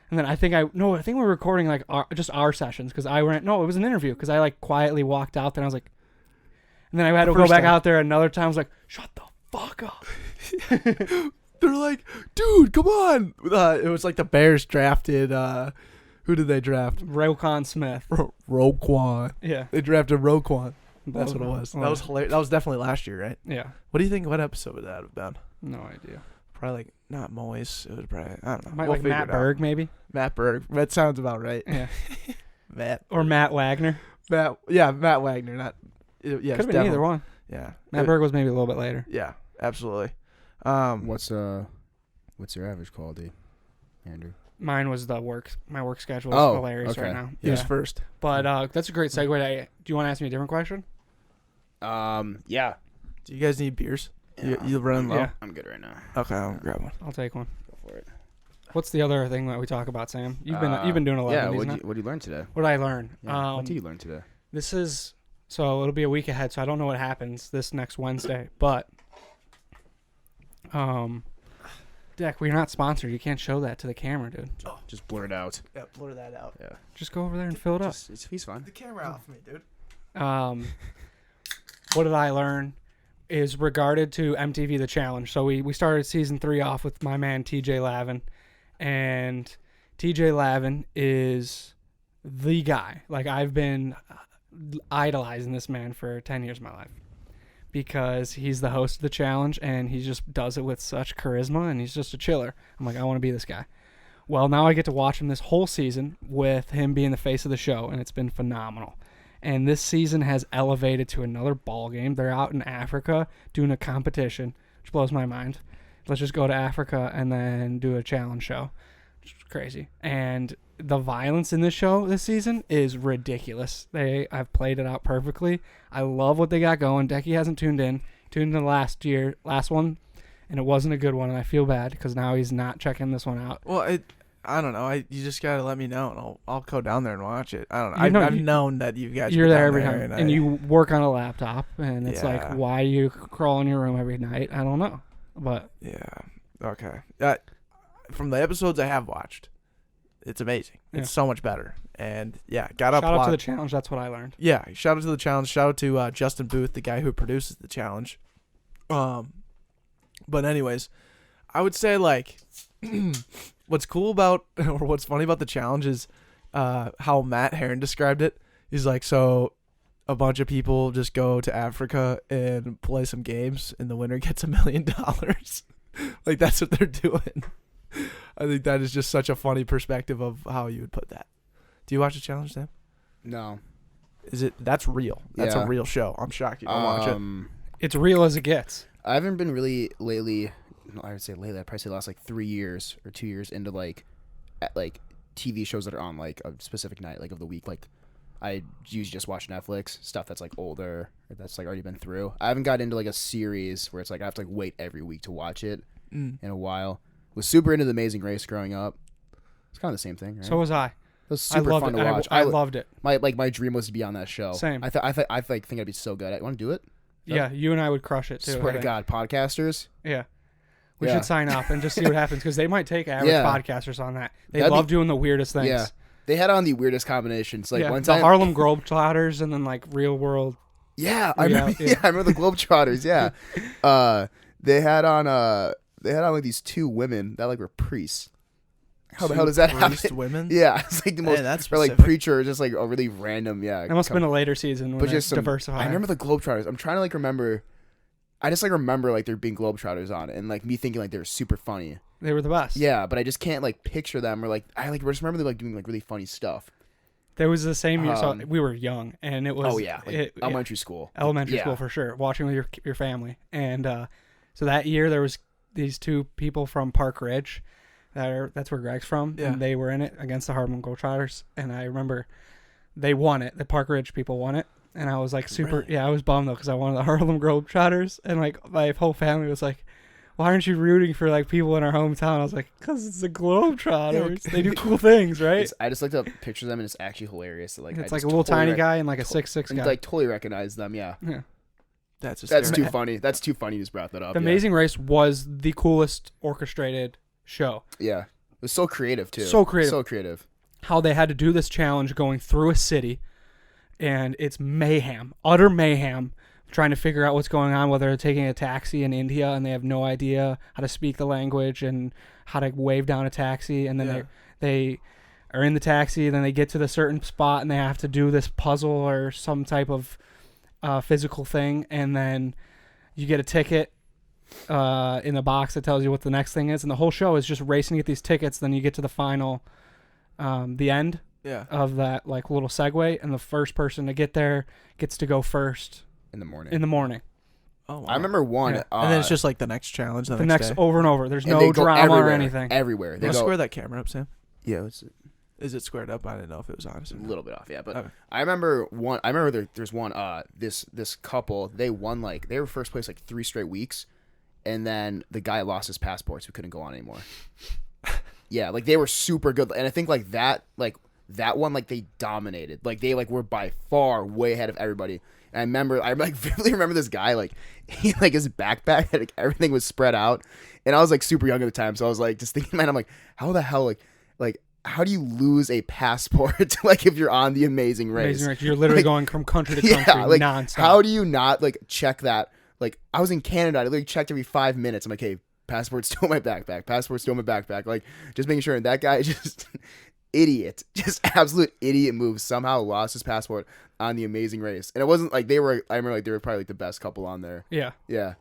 and then I think we were recording like our sessions because it was an interview because I like quietly walked out there and I was like, and then I had to go back out there another time. I was like, shut the fuck up. They're like, dude, come on. It was like the Bears drafted, who did they draft? Roquan Smith. Roquan. Yeah. They drafted Roquan. That's what it was. That was hilarious. That was definitely last year, right? Yeah. What do you think? What episode would that have been? No idea. Probably like, not Moise. It was probably, I don't know. Like Matt Berg, maybe? Matt Berg. That sounds about right. Yeah. Matt. Or Matt Wagner. Matt Wagner. Not. Yeah. Could have been either one. Yeah. Matt Berg was maybe a little bit later. Yeah, absolutely. What's your average quality, Andrew? Mine was my work schedule is hilarious right now. He was first. But that's a great segue. Do you want to ask me a different question? Yeah. Do you guys need beers? Yeah. You running low? Yeah. I'm good right now. Okay, I'll grab one. I'll take one. Go for it. What's the other thing that we talk about, Sam? You've been doing a lot of these. Yeah, what did you learn today? What did I learn? Yeah, what did you learn today? So it'll be a week ahead, so I don't know what happens this next Wednesday, but Deck, we're not sponsored. You can't show that to the camera, dude. Just blur it out. Yeah, blur that out. Yeah. Just go over there and fill it up. He's fine. The camera off me, dude. What did I learn? is regarded to MTV The Challenge. So we started season 3 off with my man TJ Lavin, and TJ Lavin is the guy. Like, I've been idolizing this man for 10 years of my life because he's the host of The Challenge, and he just does it with such charisma, and he's just a chiller. I'm like, I want to be this guy. Well, now I get to watch him this whole season with him being the face of the show, and it's been phenomenal. And this season has elevated to another ball game. They're out in Africa doing a competition, which blows my mind. Let's just go to Africa and then do a challenge show. It's crazy. And the violence in this show this season is ridiculous. I've played it out perfectly. I love what they got going. Decky hasn't tuned in the last one, and it wasn't a good one, and I feel bad because now he's not checking this one out. Well, I don't know. You just gotta let me know, and I'll go down there and watch it. I don't know. I've known that you guys. You're there every time, and you work on a laptop, and it's like, why you crawl in your room every night? I don't know, but yeah, okay. From the episodes I have watched, it's amazing. It's so much better, and got up. Shout out to The Challenge. That's what I learned. Yeah, shout out to The Challenge. Shout out to Justin Booth, the guy who produces The Challenge. But anyways, I would say like. What's cool about, or what's funny about The Challenge is how Matt Herron described it. He's like, so a bunch of people just go to Africa and play some games, and the winner gets $1 million. Like, that's what they're doing. I think that is just such a funny perspective of how you would put that. Do you watch The Challenge, Sam? No. That's real. That's a real show. I'm shocked you don't watch it. It's real as it gets. I haven't been really lately. I would say lately. I'd probably say the last like 3 years or 2 years into like TV shows that are on like a specific night, like of the week. Like I usually just watch Netflix stuff that's like older or that's like already been through. I haven't got into like a series where it's like I have to like wait every week to watch it in a while. Was super into The Amazing Race growing up. It's kind of the same thing, right? So was I. It was super fun to watch. I loved it. My dream was to be on that show. Same. I think I'd be so good. Want to do it? Yeah, you and I would crush it too. Swear to God, podcasters. Yeah. We should sign up and just see what happens because they might take average podcasters on that. They love doing the weirdest things. Yeah. They had on the weirdest combinations. Like one time, the Harlem Globetrotters and then like real world. Yeah, I remember the Globetrotters. Yeah, they had on like these two women that like were priests. How the hell does that happen? Women? Yeah, it's like the most. That's or like preacher, just like a really random. Yeah, it must have been a later season, but just diversified. I remember the Globetrotters. I'm trying to like remember. I just like remember like there being Globetrotters on it, and like me thinking like they were super funny. They were the best. Yeah, but I just can't like picture them or like I like just remember them like doing like really funny stuff. There was the same year, so we were young, and it was elementary school. Elementary school for sure. Watching with your family, and so that year there was these two people from Park Ridge. That's where Greg's from, and they were in it against the Harlem Globetrotters, and I remember they won it. The Park Ridge people won it. And I was like I was bummed though because I wanted the Harlem Globetrotters, and like my whole family was like, "Why aren't you rooting for like people in our hometown?" I was like, "Cause it's the Globetrotters. They do cool things, right?" I just looked up pictures of them, and it's actually hilarious. Like it's like a little tiny guy and like a 6'6" guy. Like totally recognize them. Yeah. That's too funny. That's too funny. You just brought that up. The Amazing Race was the coolest orchestrated show. Yeah, it was so creative too. So creative. How they had to do this challenge going through a city. And it's mayhem, utter mayhem, trying to figure out what's going on, whether they're taking a taxi in India and they have no idea how to speak the language and how to wave down a taxi. And then they are in the taxi, then they get to the certain spot and they have to do this puzzle or some type of physical thing. And then you get a ticket in a box that tells you what the next thing is. And the whole show is just racing to get these tickets. Then you get to the final, the end. Of that like little segue, and the first person to get there gets to go first in the morning. Oh, wow. I remember one, and then it's just like the next challenge. The next day. Over and over. There's no drama or anything. Everywhere. They square that camera up, Sam. Yeah. Is it squared up? I didn't know if it was honest. A little bit off, yeah. But okay. I remember one. There's one. This couple. They won like they were first place like 3 straight weeks, and then the guy lost his passport, so he couldn't go on anymore. Yeah, like they were super good, and I think like that one, like they dominated. Like they like were by far way ahead of everybody. And I like vividly remember this guy, like he like his backpack, like everything was spread out. And I was like super young at the time, so I was like just thinking, man, I'm like, how the hell like how do you lose a passport like if you're on the Amazing Race? You're literally like, going from country to country like, nonstop. How do you not like check that like I was in Canada. I literally checked every 5 minutes. I'm like, hey, passport's still in my backpack. Passport's still in my backpack. Like just making sure. And that guy just idiot, just absolute idiot move. Somehow lost his passport on the Amazing Race. And it wasn't like they were. I remember like they were probably like the best couple on there. Yeah. Yeah.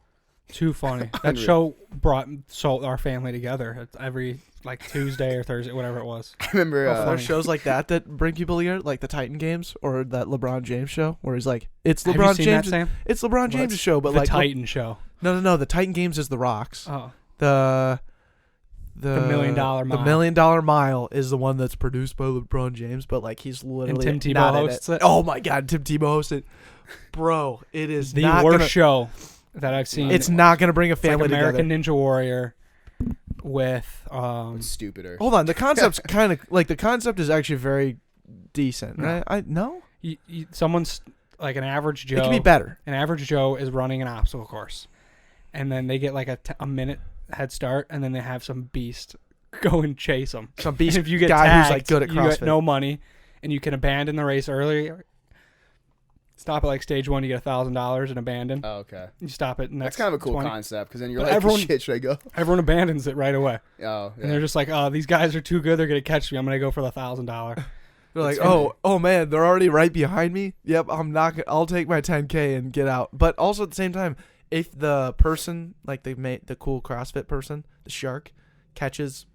Too funny. That show brought our family together every like Tuesday or Thursday, whatever it was. I remember there's shows like that bring people together, like the Titan Games or that LeBron James show, where he's like, it's Have LeBron you seen James. that, Sam? It's LeBron James' show, but the like Titan show. No. The Titan Games is The Rock's. Oh. The $1 Million Mile. The $1 Million Mile is the one that's produced by LeBron James, but like he's literally and Tim not Tebow in hosts it. it. Oh my God, Tim Tebow hosts it. Bro, it is the not worst show that I've seen. It's not going to bring a It's like family American together. Ninja Warrior with What's stupider. Hold on, the concept's kind of like the concept is actually very decent, right? someone's like an average Joe. It can be better. An average Joe is running an obstacle course, and then they get like a minute head start, and then they have some beast go and chase them. Some beast if you get guy tagged, who's like good at you CrossFit. get no money, and you can abandon the race early. Stop at like stage 1, you get $1,000 and abandon. Oh, okay. You stop at next. That's kind of a cool 20. concept because then you're But like, everyone- shit, should I go? Everyone abandons it right away, Oh, yeah. and they're just like, "Oh, these guys are too good. They're gonna catch me. I'm gonna go for the $1,000." They're like, It's funny. oh man, they're already right behind me. Yep, I'm not. I'll take my 10K and get out. But also at the same time, if the person, like the cool CrossFit person, the shark, catches,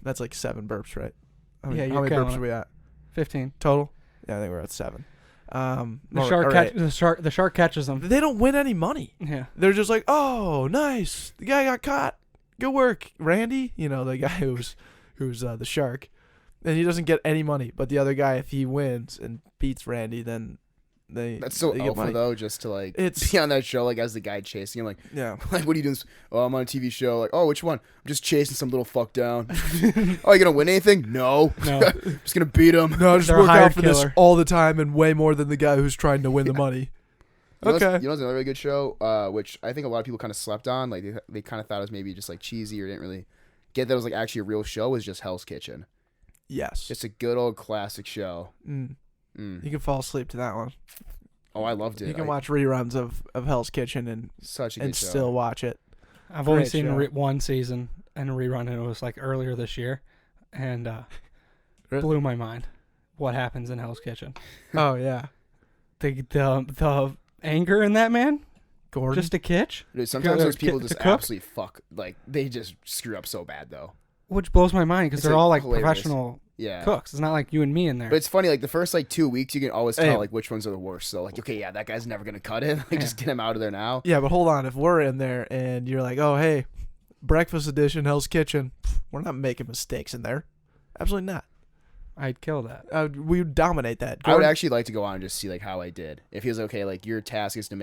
that's like 7 burps, right? How many, Yeah, how you're many killing burps it. are we at 15. total? Yeah, I think we're at 7. The or the shark catches them. They don't win any money. Yeah. They're just like, oh, nice, the guy got caught. Good work, Randy. You know, the guy who's the shark, and he doesn't get any money. But the other guy, if he wins and beats Randy, then That's so they get alpha money. though, just to like It's- be on that show like as the guy chasing him, like Yeah. like what are you doing? Oh, I'm on a TV show. Like, oh, which one? I'm just chasing some little fuck down. Oh, you gonna win anything? No. No. Just gonna beat him. No, I just They're a work out hired for this killer. all the time and way more than the guy who's trying to win the money. You know, Okay. you know, what's another really good show, which I think a lot of people kind of slept on. Like they kind of thought it was maybe just like cheesy or didn't really get that it was like actually a real show. Was just Hell's Kitchen. Yes. Just a good old classic show. Mm. Mm. You can fall asleep to that one. Oh, I loved it. You can watch reruns of Hell's Kitchen and such a good show. still watch it. I've only Great seen show. one season and a rerun, and it was like earlier this year, and Really? blew my mind. What happens in Hell's Kitchen? Oh yeah, The anger in that man, Gordon. just a kitsch, Dude, sometimes those people to just cook? absolutely fuck. Like they just screw up so bad though. which blows my mind because It's, they're like, all like hilarious. professional Yeah. cooks. It's not like you and me in there. But it's funny, like the first like 2 weeks, you can always tell Hey. like which ones are the worst. So like, okay, yeah, that guy's never gonna cut it. Like, Yeah. just get him out of there now. Yeah, but hold on. If we're in there and you're like, oh hey, breakfast edition Hell's Kitchen, we're not making mistakes in there. Absolutely not. I'd kill that. We would dominate that. I would Gordon- actually like to go on and just see like how I did. If he was okay, like your task is to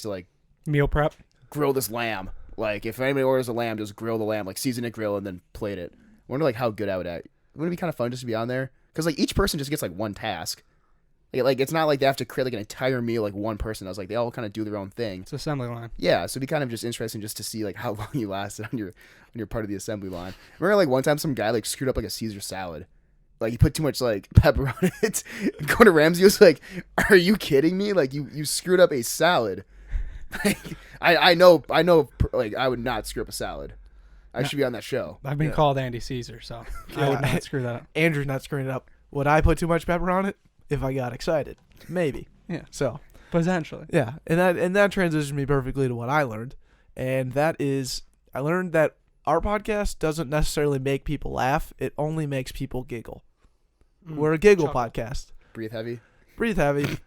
like Meal prep. grill this lamb. Like if anybody orders a lamb, just grill the lamb, like season it, grill, and then plate it. I wonder like how good I would at. Wouldn't it be kind of fun just to be on there? Because like each person just gets like one task. Like it's not like they have to create like an entire meal like one person does. Like they all kind of do their own thing. It's assembly line. Yeah, so it'd be kind of just interesting just to see like how long you lasted on your part of the assembly line. Remember like one time some guy like screwed up like a Caesar salad. Like he put too much like pepper on it. Gordon Ramsay was like, "Are you kidding me? Like you screwed up a salad." Like I know like I would not screw up a salad. I should be on that show. I've been Yeah. called Andy Caesar, so I would not screw that up. Andrew's not screwing it up. Would I put too much pepper on it if I got excited? Maybe. Yeah. So Potentially. yeah, and that transitioned me perfectly to what I learned, and that is I learned that our podcast doesn't necessarily make people laugh; it only makes people giggle. We're a giggle Chuckle. podcast. Breathe heavy. Breathe heavy.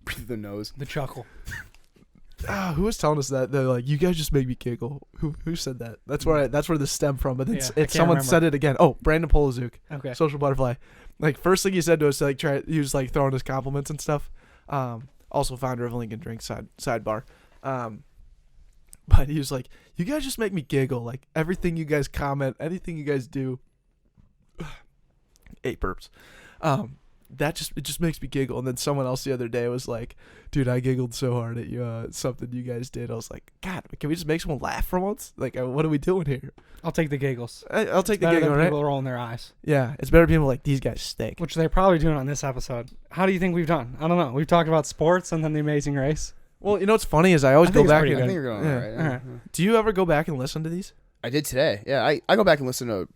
Breathe the nose. The chuckle. Who was telling us that? They're like, you guys just make me giggle. Who said that? That's where this stemmed from. But Yeah, I it's can't someone remember. said it again. Oh, Brandon Polizuk, Okay. Social Butterfly. Like first thing he said to us, like he was like throwing us compliments and stuff. Also founder of Lincoln Drink Sidebar. But he was like, you guys just make me giggle. Like everything you guys comment, anything you guys do. 8 burps. It just makes me giggle. And then someone else the other day was like, dude, I giggled so hard at you something you guys did. I was like, God, can we just make someone laugh for once? Like, what are we doing here? I'll take the giggles. I'll take It's the better giggle, than right? people rolling their eyes, Yeah, it's better people like these guys stink. which they're probably doing on this episode. How do you think we've done? I don't know. We've talked about sports and then the Amazing Race. Well, you know what's funny is I always go it's back. pretty I good. think you're going Yeah. all right. Yeah. Alright. Do you ever go back and listen to these? I did today. Yeah, I go back and listen to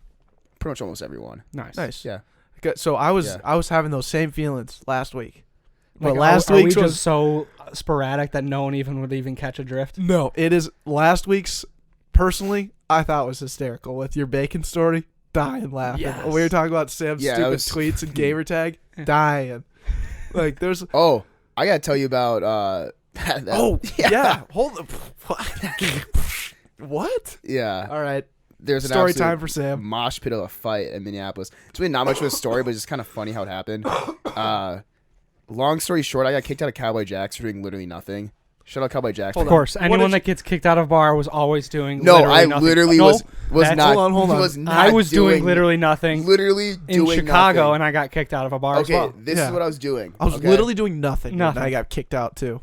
pretty much almost every one. Nice. Yeah. Okay, so I was Yeah. having those same feelings last week. Like, But last are we week's just was so sporadic that no one even would even catch a drift? no. It is last week's. Personally, I thought was hysterical with your bacon story. Dying laughing. Yes. We were talking about Sam's Yeah, that stupid was- tweets and gamer tag. Dying. Like there's. Oh, I gotta tell you about that, Oh yeah. Hold up. What? yeah. All right. There's an Story absolute time for Sam. mosh pit of a fight in Minneapolis. It's really not much of a story, but it's just kind of funny how it happened. Long story short, I got kicked out of Cowboy Jack's for doing literally nothing. Shout out Cowboy Jack's. Hold Of on. course, What anyone did that gets kicked out of bar was always doing. No, literally I nothing. literally No, was that's- not. hold on. Was not I was doing literally nothing literally in doing Chicago, nothing. and I got kicked out of a bar Okay, as well. this Yeah. is what I was doing. I was okay? literally doing nothing. Nothing. And I got kicked out too.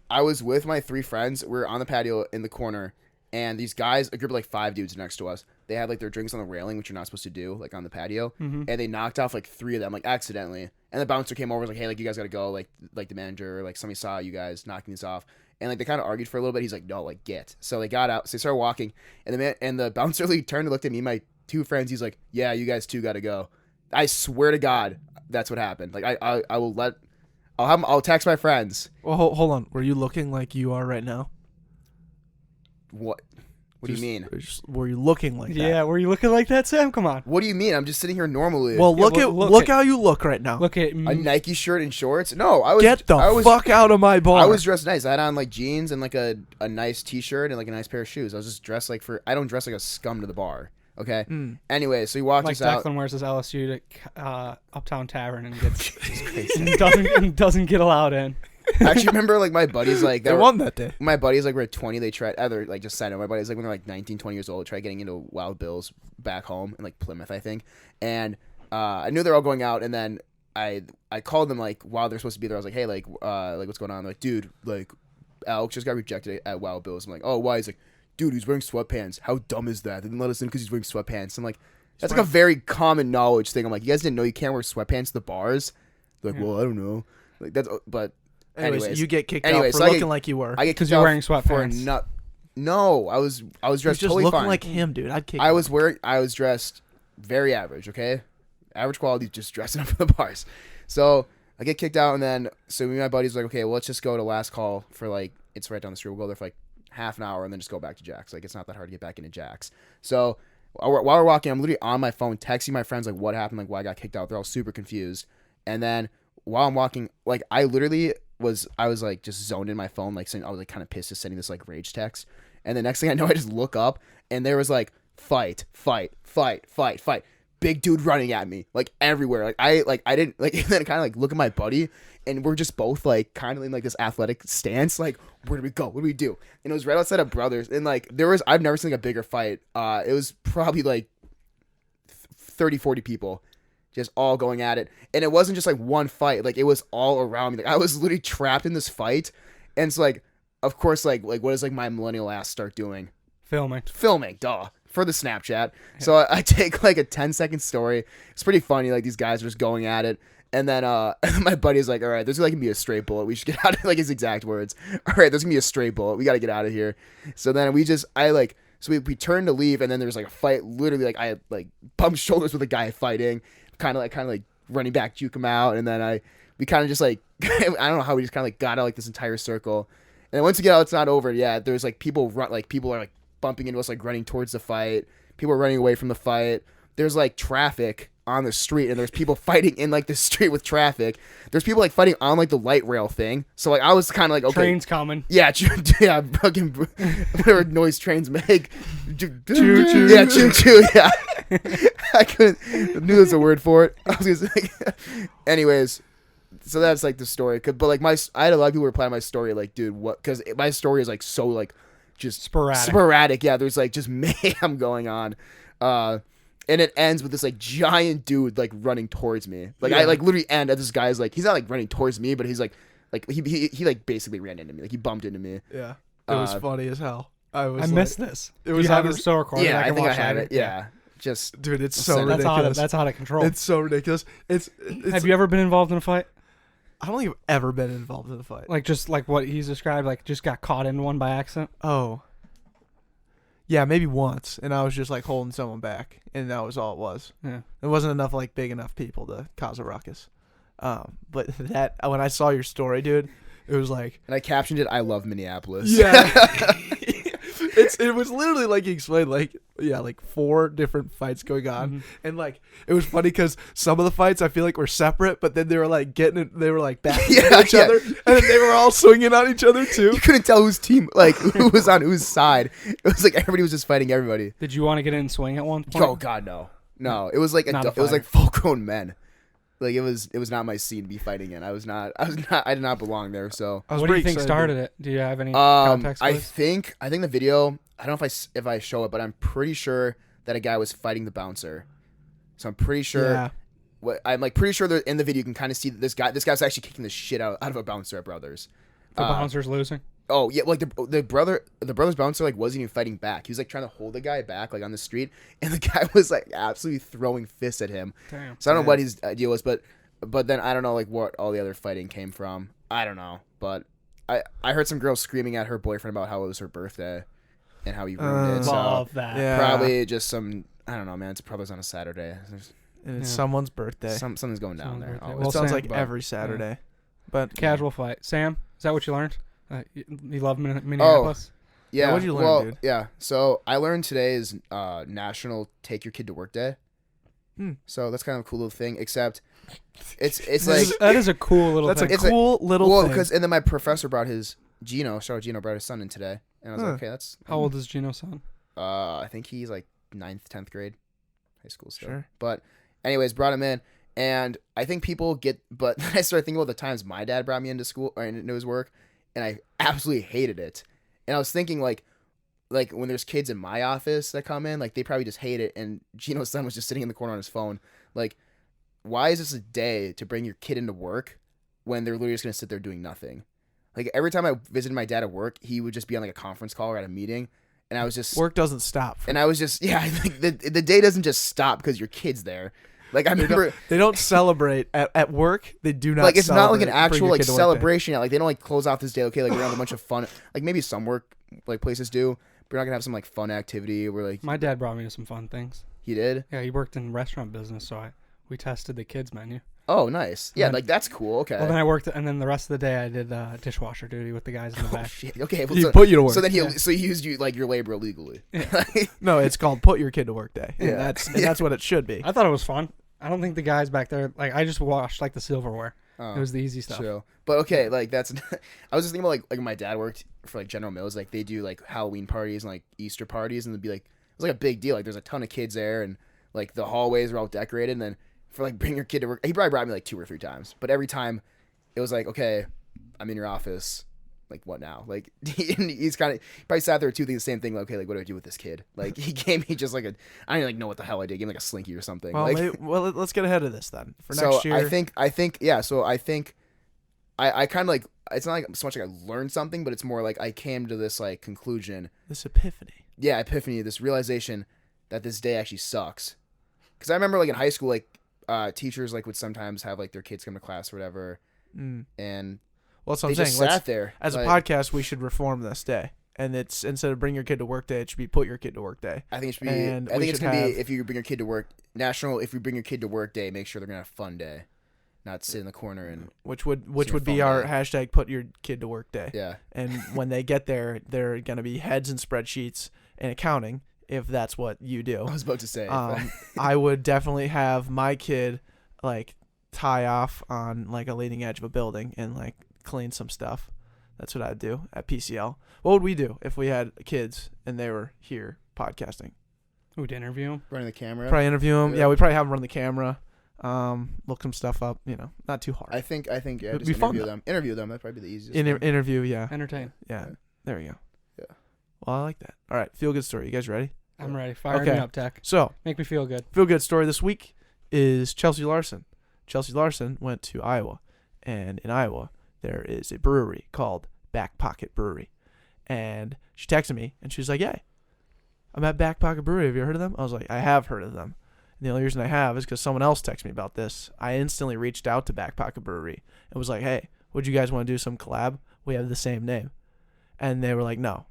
I was with my 3 friends. We were on the patio in the corner, and these guys, a group of like 5 dudes next to us, they had like their drinks on the railing, which you're not supposed to do, like on the patio. Mm-hmm. And they knocked off like 3 of them, like accidentally. And the bouncer came over, was like, "Hey, like you guys gotta go." Like the manager, or, like somebody saw you guys knocking these off. And like they kind of argued for a little bit. He's like, "No, like get." So they got out. So they started walking, and the bouncer like, turned and looked at me, and my 2 friends. He's like, "Yeah, you guys too gotta go." I swear to God, that's what happened. Like I will let. I'll text my friends. Well, hold on. Were you looking like you are right now? What? What do you mean? Were you looking like that? Yeah, were you looking like that, Sam? Come on. What do you mean? I'm just sitting here normally. Well, Yeah, look look how you look right now. Look at a me. Nike shirt and shorts? No, I was. Get the I was, fuck out of my bar. I was dressed nice. I had on like jeans and like a nice t-shirt and like a nice pair of shoes. I was just dressed like I don't dress like a scum to the bar. Okay. Anyway, so he walked Like us out. Declan wears his LSU to Uptown Tavern and gets and doesn't get allowed in. I actually remember like my buddies like They won that day. my buddies like were 20. They tried either like just side note. My buddies like when they're like 19, 20 years old, tried getting into Wild Bills back home in like Plymouth, I think. And I knew they were all going out, and then I called them like while they're supposed to be there. I was like, "Hey, like what's going on?" They're like, "Dude, like Alex just got rejected at Wild Bills." I'm like, "Oh, why?" He's like, "Dude, he's wearing sweatpants. How dumb is that? They didn't let us in because he's wearing sweatpants." I'm like, that's like a very common knowledge thing. I'm like, you guys didn't know you can't wear sweatpants to the bars? They're like, well, I don't know. Like that's but. Anyways, you get kicked anyways, out for so I looking get- like you were. I get 'Cause kicked you're out wearing for a sweatpants. No, I was You're dressed just totally looking fine. like him, dude. I'd kick I you. was dressed very average, okay? Average quality, just dressing up for the bars. So I get kicked out, and then so me and my buddies were like, okay, well, let's just go to last call for like it's right down the street. We'll go there for like half an hour and then just go back to Jack's. Like it's not that hard to get back into Jack's. So while we're walking, I'm literally on my phone texting my friends like what happened, like why I got kicked out. They're all super confused. And then while I'm walking, like I was like just zoned in my phone, like saying I was like kind of pissed, just sending this like rage text. And the next thing I know, I just look up and there was like fight, big dude running at me like everywhere. Like I didn't like, and then kind of like look at my buddy, and we're just both like kind of in like this athletic stance, like where do we go? What do we do? And it was right outside of Brothers, and like I've never seen like a bigger fight. It was probably like 30, 40 people. Just all going at it. And it wasn't just like one fight. Like it was all around me. Like I was literally trapped in this fight. And it's like, of course, like what does like my millennial ass start doing? Filming, duh. For the Snapchat. Yeah. So I take like a 10-second story. It's pretty funny. Like these guys are just going at it. And then my buddy's like, all right, there's like gonna be a straight bullet. We should get out of like his exact words. All right, there's gonna be a straight bullet. We gotta get out of here. So then we we turned to leave, and then there's like a fight. Literally, like I like bumped shoulders with a guy fighting. Kind of like running back, juke him out, and then we kind of just like I don't know how we just kind of like got out like this entire circle, and then once we get out, it's not over yet. There's like people are like bumping into us, like running towards the fight. People are running away from the fight. There's like traffic on the street, and there's people fighting in like the street with traffic. There's people like fighting on like the light rail thing. So like I was kind of like, okay, Trains coming. yeah, yeah, fucking whatever noise trains make. Choo choo. Yeah, choo choo. Yeah. I knew there's a word for it. I was gonna say. Anyways, so that's like the story. But like I had a lot of people reply to my story like, dude, what? Because my story is like so like just sporadic. Yeah, there's like just mayhem going on, and it ends with this like giant dude like running towards me. Like I like literally end at this guy's like he's not like running towards me, but he's like he like basically ran into me. Like he bumped into me. Yeah, it was funny as hell. I missed this. It was you have it so recorded. Yeah, I think I watch have later. it. Yeah. Just dude, it's so That's ridiculous. out of control. It's so ridiculous. It's have you ever been involved in a fight? I don't think I've ever been involved in a fight. Like just like what he's described, like just got caught in one by accident. Oh. Yeah, maybe once, and I was just like holding someone back, and that was all it was. Yeah. It wasn't enough like big enough people to cause a ruckus. But that when I saw your story, dude, it was like, And I captioned it, "I love Minneapolis." yeah. It was literally like you explained, like, yeah, like 4 different fights going on. Mm-hmm. And like it was funny because some of the fights I feel like were separate, but then they were like they were like backing Yeah, each other, and then they were all swinging on each other too. You couldn't tell whose team, like who was on whose side. It was like everybody was just fighting everybody. Did you want to get in and swing at one point? Oh God, no. It was like Not a it was like fighter. full-grown men. Like it was not my scene to be fighting in. I did not belong there. So I was What do you pretty think excited. started it? Do you have any context? I for this? think the video. I don't know if I show it, but I'm pretty sure that a guy was fighting the bouncer. So I'm pretty sure. Yeah. I'm like pretty sure that in the video you can kind of see that this guy's actually kicking the shit out of a bouncer at Brothers. The bouncer's losing. Oh yeah, like the brother's bouncer like wasn't even fighting back. He was like trying to hold the guy back like on the street, and the guy was like absolutely throwing fists at him. Damn. So I don't know what his deal was, but then I don't know like what all the other fighting came from. I don't know, but I heard some girl screaming at her boyfriend about how it was her birthday and how he ruined it. So Love that. Yeah. probably just some, I don't know, man. It's probably on a Saturday. And it's Yeah. someone's birthday. Something's going down Someone's there. birthday. always. Well, It sounds Sam, like but- every Saturday. But Casual fight. Sam, is that what you learned? You love Minneapolis? Yeah. what'd you learn, well, dude? Yeah. So I learned today is National Take Your Kid to Work Day. Hmm. So that's kind of a cool little thing. Except it's like That is a cool little that's thing. a It's like- cool little well thing. because and then my professor brought his Gino brought his son in today, and I was Huh. like, okay, that's How old is Gino's son? I think he's like 9th, 10th grade, high school still. Sure. But anyways, brought him in, and I think people get. But then I started thinking about the times my dad brought me into school or into his work, and I absolutely hated it. And I was thinking like when there's kids in my office that come in, like they probably just hate it. And Gino's son was just sitting in the corner on his phone. Like, why is this a day to bring your kid into work when they're literally just gonna sit there doing nothing? Like every time I visited my dad at work, he would just be on like a conference call or at a meeting, and I was just Work doesn't stop. and I was just like the day doesn't just stop because your kid's there. Like I remember, They don't celebrate at work. They do not. like it's not like an celebrate bring actual your like kid to work day. celebration. Like they don't like close off this day. Okay, like we're gonna have a bunch of fun. Like maybe some work like places do, but we're not gonna have some like fun activity where like My dad brought me to some fun things. he did. Yeah, he worked in the restaurant business, so we tested the kids menu. Oh, nice. Yeah, then- like that's cool. Okay. Well, then I worked, and then the rest of the day I did dishwasher duty with the guys in the Oh back. shit. Okay. Well, He so, put you to work. so then Yeah. so he used you like your labor illegally. No, it's called put your kid to work day. And Yeah. that's what it should be. I thought it was fun. I don't think the guys back there, like, I just washed like the silverware. Oh. It was the easy stuff. True. But okay, like that's I was just thinking about like when my dad worked for like General Mills, like they do like Halloween parties and like Easter parties, and it'd be like it was like a big deal. Like there's a ton of kids there, and like the hallways are all decorated, and then for like bring your kid to work, he probably brought me like 2 or 3 times, but every time it was like, okay, I'm in your office. Like what now? Like he's kind of probably sat there too thinking the same thing. Like, okay, like what do I do with this kid? Like he gave me just like I don't even like know what the hell I did. He gave me like a slinky or something. Well, Like, let's get ahead of this then for so next year. I think yeah. So I think I kind of like it's not like so much like I learned something, but it's more like I came to this like conclusion. this epiphany. Yeah, epiphany. This realization that this day actually sucks. Because I remember like in high school, like teachers like would sometimes have like their kids come to class or whatever, Mm. and Well, that's what they I'm saying. just Let's- sat there as a like, podcast, we should reform this day, and it's instead of bring your kid to work day, it should be put your kid to work day. I think it should be. and I we think it's should gonna have- be if you bring your kid to work national. If you bring your kid to work day, make sure they're gonna have a fun day, not sit in the corner and Which would your be phone our day. hashtag put your kid to work day. yeah. And when they get there, they're gonna be heads and spreadsheets and accounting if that's what you do. I was about to say. I would definitely have my kid like tie off on like a leading edge of a building and like clean some stuff. That's what I'd do at PCL. What would we do if we had kids and they were here podcasting? We'd interview him. running the camera. Probably interview them. Yeah. Yeah, we'd probably have them run the camera. Look some stuff up. You know, not too hard. I think yeah. It'd Just be fun, interview though. them. Interview them. That'd probably be the easiest. thing. Interview. Yeah. Entertain. Yeah. Yeah. There we go. Yeah. Well, I like that. All right. Feel good story. You guys ready? I'm ready. Fire Okay. me up, Tech. So Make me feel good. feel good story this week is Chelsea Larson. Chelsea Larson went to Iowa, and in Iowa there is a brewery called Backpocket Brewery, and she texted me and she was like, "Hey, I'm at Backpocket Brewery. Have you heard of them?" I was like, "I have heard of them," And the only reason I have is because someone else texted me about this. I instantly reached out to Backpocket Brewery and was like, hey, would you guys want to do some collab? We have the same name. And they were like, no,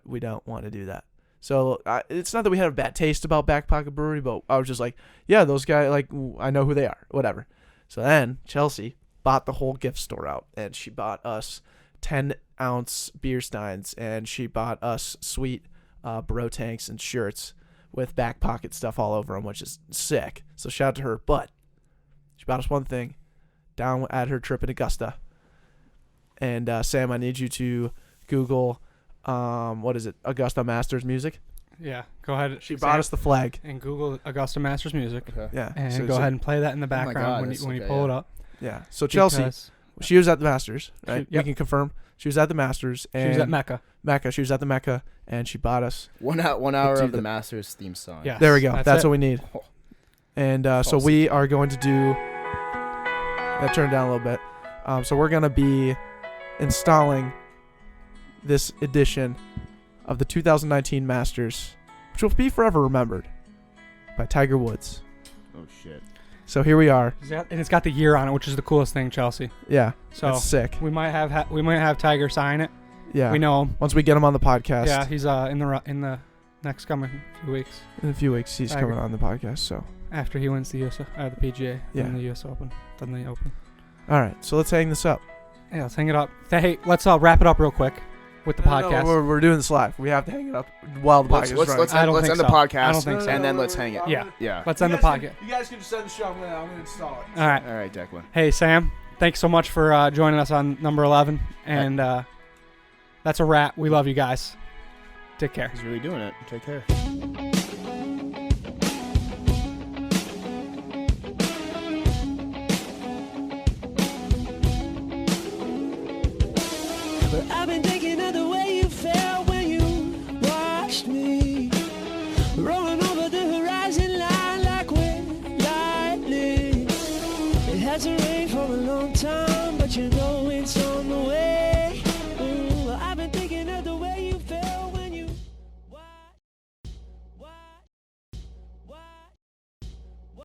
we don't want to do that. So it's not that we had a bad taste about Backpocket Brewery, but I was just like, yeah, those guys, like, I know who they are, whatever. So then Chelsea bought the whole gift store out, and she bought us 10-ounce beer steins, and she bought us sweet bro tanks and shirts with Backpocket stuff all over them, which is sick. So shout out to her. But she bought us one thing down at her trip in Augusta. And Sam, I need you to Google, what is it, Augusta Masters music? Yeah, go ahead. She bought us the flag. And Google Augusta Masters music. Okay. Yeah. And so go ahead and play that in the background when you pull it up. Yeah. So Chelsea, Because she was at the Masters, right? Yep. We can confirm. She was at the Masters. And she was at Mecca. She was at the Mecca, and she bought us. 1 hour do of the the- Masters theme song. Yes, There we go. That's it. what we need. Oh. And so we are going to do. That turned down a little bit. So we're going to be installing this edition of the 2019 Masters, which will be forever remembered by Tiger Woods. Oh shit. So here we are. And it's got the year on it, which is the coolest thing, Chelsea. Yeah. So that's sick. we might have Tiger sign it. Yeah. We know him. Once we get him on the podcast. Yeah, he's in the next coming few weeks In a few weeks, he's Tiger. coming on the podcast. So. after he wins the the PGA, Yeah. and the US Open, then the Open. All right. So let's hang this up. Yeah, let's hang it up. Hey, let's wrap it up real quick with the podcast. No, we're doing this live. We have to hang it up while the podcast is running. Let's I don't end think the so. podcast. I don't think so. And then let's hang it. Yeah. Yeah. Let's end the podcast. You guys can just end the show. I'm gonna install it. All right. All right, Declan. Hey, Sam, thanks so much for joining us on number 11. And that's a wrap. We love you guys. Take care. He's really doing it. Take care. But I've been thinking of the way you felt when you watched me rolling over the horizon line like we're lightning. It hasn't rained for a long time, but you know it's on